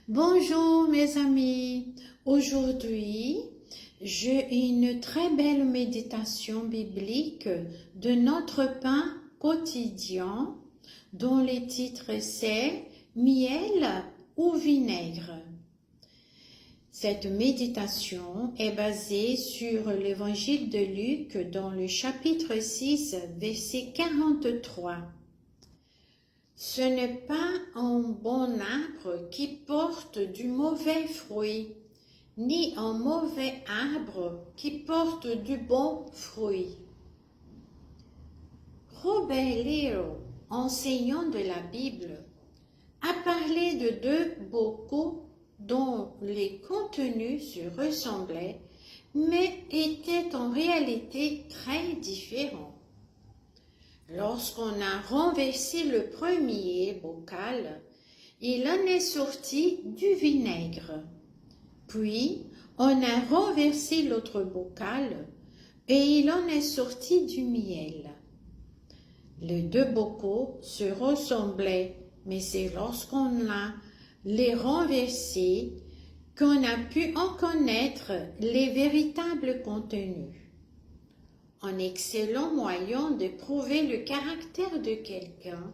Bonjour mes amis, aujourd'hui j'ai une très belle méditation biblique de notre pain quotidien dont le titre c'est Miel ou vinaigre. Cette méditation est basée sur l'évangile de Luc dans le chapitre 6 verset 43. Ce n'est pas un bon arbre qui porte du mauvais fruit, ni un mauvais arbre qui porte du bon fruit. Robert Leo, enseignant de la Bible, a parlé de deux bocaux dont les contenus se ressemblaient, mais étaient en réalité très différents. Lorsqu'on a renversé le premier bocal, il en est sorti du vinaigre. Puis, on a renversé l'autre bocal et il en est sorti du miel. Les deux bocaux se ressemblaient, mais c'est lorsqu'on a les renversés qu'on a pu en connaître les véritables contenus. Un excellent moyen de prouver le caractère de quelqu'un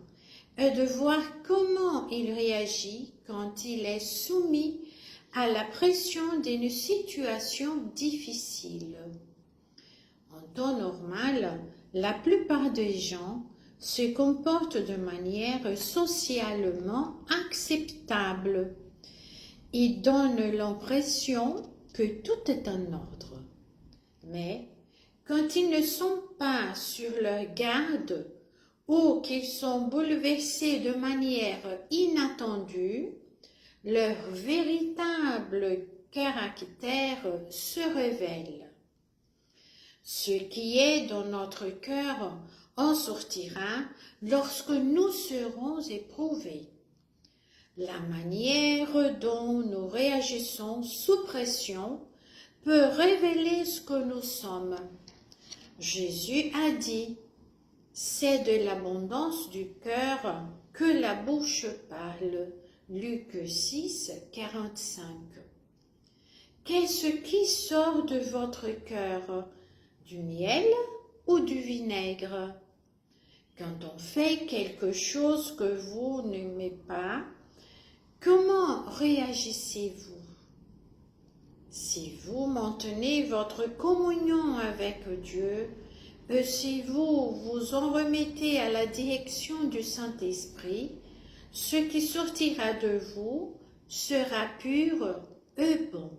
est de voir comment il réagit quand il est soumis à la pression d'une situation difficile. En temps normal, la plupart des gens se comportent de manière socialement acceptable. Ils donnent l'impression que tout est en ordre. Mais quand ils ne sont pas sur leur garde ou qu'ils sont bouleversés de manière inattendue, leur véritable caractère se révèle. Ce qui est dans notre cœur en sortira lorsque nous serons éprouvés. La manière dont nous réagissons sous pression peut révéler ce que nous sommes. Jésus a dit, « C'est de l'abondance du cœur que la bouche parle. » Luc 6, 45. Qu'est-ce qui sort de votre cœur? Du miel ou du vinaigre? Quand on fait quelque chose que vous n'aimez pas, comment réagissez-vous? Si vous maintenez votre communion avec Dieu, et si vous vous en remettez à la direction du Saint-Esprit, ce qui sortira de vous sera pur et bon.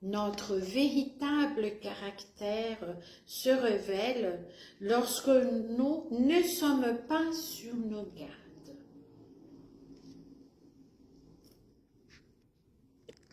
Notre véritable caractère se révèle lorsque nous ne sommes pas sur nos gardes.